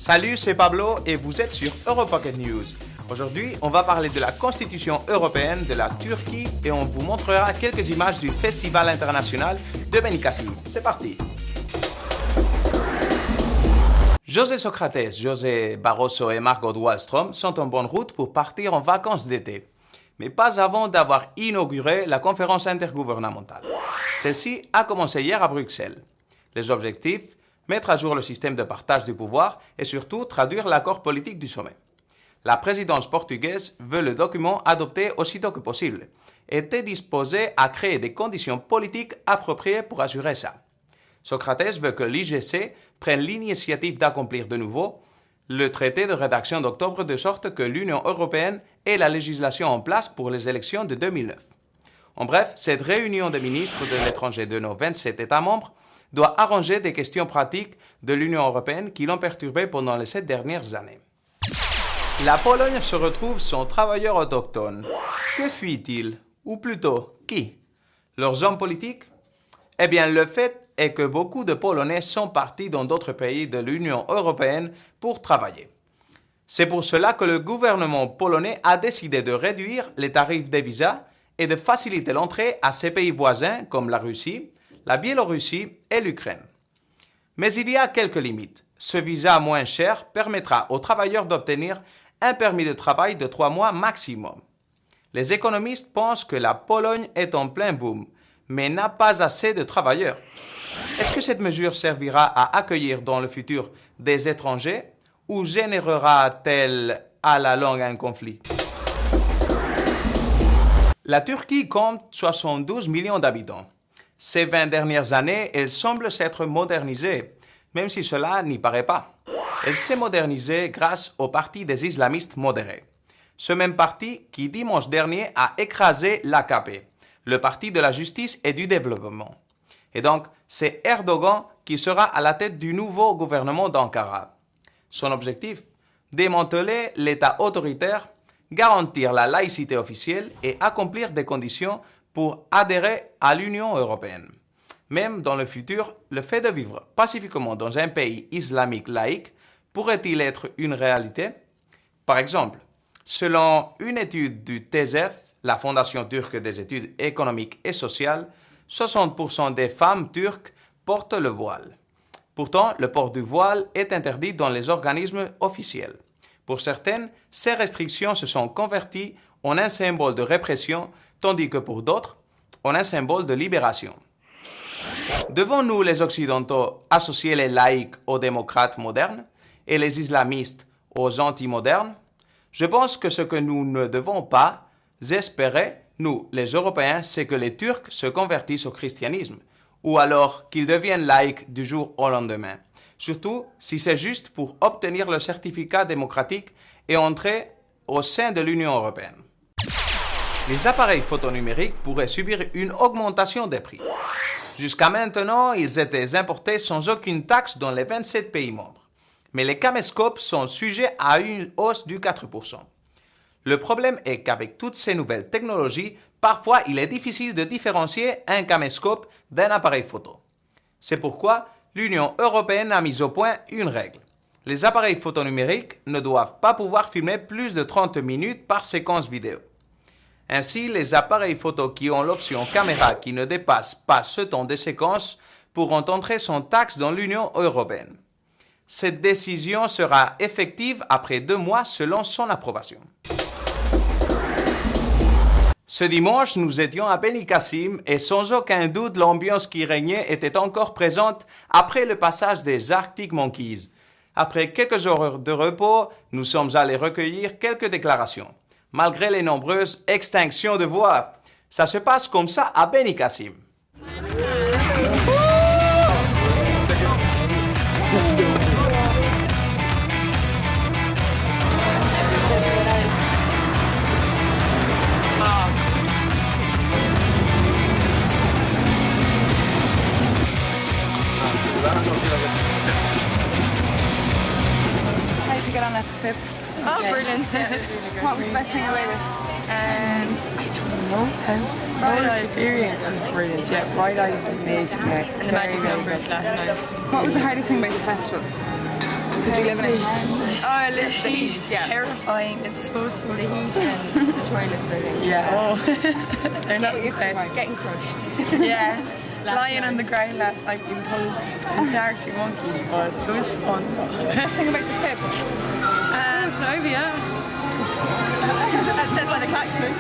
Salut, c'est Pablo et vous êtes sur Europocket News. Aujourd'hui, on va parler de la Constitution européenne de la Turquie et on vous montrera quelques images du Festival international de Benicassim. C'est parti! José Socrates, José Barroso et Margot Wallström sont en bonne route pour partir en vacances d'été. Mais pas avant d'avoir inauguré la conférence intergouvernementale. Celle-ci a commencé hier à Bruxelles. Les objectifs: mettre à jour le système de partage du pouvoir et surtout traduire l'accord politique du sommet. La présidence portugaise veut le document adopté aussitôt que possible et est disposée à créer des conditions politiques appropriées pour assurer ça. Socrates veut que l'IGC prenne l'initiative d'accomplir de nouveau le traité de rédaction d'octobre de sorte que l'Union européenne ait la législation en place pour les élections de 2009. En bref, cette réunion des ministres de l'étranger de nos 27 États membres doit arranger des questions pratiques de l'Union européenne qui l'ont perturbée pendant les 7 dernières années. La Pologne se retrouve sans travailleurs autochtones. Que fuit-il? Ou plutôt, qui? Leurs hommes politiques? Eh bien, le fait est que beaucoup de Polonais sont partis dans d'autres pays de l'Union européenne pour travailler. C'est pour cela que le gouvernement polonais a décidé de réduire les tarifs des visas et de faciliter l'entrée à ses pays voisins comme la Russie, la Biélorussie et l'Ukraine. Mais il y a quelques limites. Ce visa moins cher permettra aux travailleurs d'obtenir un permis de travail de 3 mois maximum. Les économistes pensent que la Pologne est en plein boom, mais n'a pas assez de travailleurs. Est-ce que cette mesure servira à accueillir dans le futur des étrangers ou générera-t-elle à la longue un conflit? La Turquie compte 72 millions d'habitants. Ces 20 dernières années, elle semble s'être modernisée, même si cela n'y paraît pas. Elle s'est modernisée grâce au parti des islamistes modérés. Ce même parti qui, dimanche dernier, a écrasé l'AKP, le parti de la justice et du développement. Et donc, c'est Erdogan qui sera à la tête du nouveau gouvernement d'Ankara. Son objectif: démanteler l'État autoritaire, garantir la laïcité officielle et accomplir des conditions pour adhérer à l'Union européenne. Même dans le futur, le fait de vivre pacifiquement dans un pays islamique laïque pourrait-il être une réalité? Par exemple, selon une étude du TESEF, la Fondation turque des études économiques et sociales, 60% des femmes turques portent le voile. Pourtant, le port du voile est interdit dans les organismes officiels. Pour certaines, ces restrictions se sont converties en un symbole de répression, tandis que pour d'autres, en un symbole de libération. Devons-nous, les Occidentaux, associer les laïcs aux démocrates modernes et les islamistes aux anti-modernes? Je pense que ce que nous ne devons pas espérer, nous, les Européens, c'est que les Turcs se convertissent au christianisme, ou alors qu'ils deviennent laïcs du jour au lendemain, surtout si c'est juste pour obtenir le certificat démocratique et entrer au sein de l'Union européenne. Les appareils photonumériques pourraient subir une augmentation des prix. Jusqu'à maintenant, ils étaient importés sans aucune taxe dans les 27 pays membres. Mais les caméscopes sont sujets à une hausse du 4%. Le problème est qu'avec toutes ces nouvelles technologies, parfois il est difficile de différencier un caméscope d'un appareil photo. C'est pourquoi l'Union européenne a mis au point une règle. Les appareils photonumériques ne doivent pas pouvoir filmer plus de 30 minutes par séquence vidéo. Ainsi, les appareils photo qui ont l'option caméra qui ne dépasse pas ce temps de séquence pourront entrer sans taxe dans l'Union européenne. Cette décision sera effective après 2 mois selon son approbation. Ce dimanche, nous étions à Benicassim et sans aucun doute, l'ambiance qui régnait était encore présente après le passage des Arctic Monkeys. Après quelques heures de repos, nous sommes allés recueillir quelques déclarations. Malgré les nombreuses extinctions de voix, ça se passe comme ça à Benicassim. How did you get on at the trip? Oh, brilliant. Yeah, it's really great. What was the best thing about it? I don't know. The whole experience was brilliant. Yeah, Bright Eyes is amazing. Like, And the magic numbers last night. What was the hardest thing about the festival? Did you live in a tent? Oh, the heat is yeah. terrifying. It's so The tough. heat and the toilets, I think. Yeah. Oh. They're not the best. Getting crushed. Yeah. Last Lying on night. the ground last night being pulled by Arctic monkeys, but it was fun. Thing about the pip. Slovia. As said by the klaxon.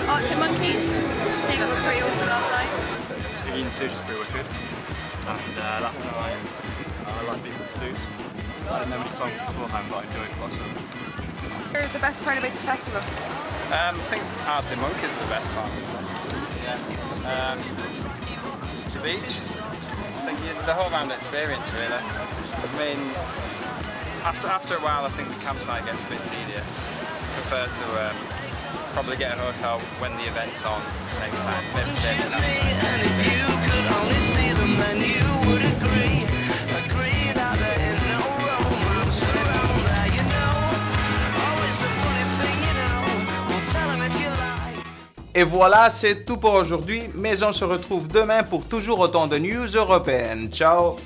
Arctic monkeys. They were pretty awesome last night. The Eating Sushi was pretty wicked. And last night, I like being with Zeus. I didn't know many songs beforehand, but I enjoyed it lots of them. Where's the best part about the festival? I think Arctic Monkeys is the best part. Yeah. The beach. I think the whole round experience, really. I mean, after a while, I think the campsite gets a bit tedious. I prefer to probably get a hotel when the event's on next time. Maybe stay at the campsite. And if you could only see them, then you would agree. Agree that there ain't no romance around there, you know. Always a funny thing, you know. Well, tell 'em if you like. Et voilà, c'est tout pour aujourd'hui, mais on se retrouve demain pour toujours autant de news européennes. Ciao!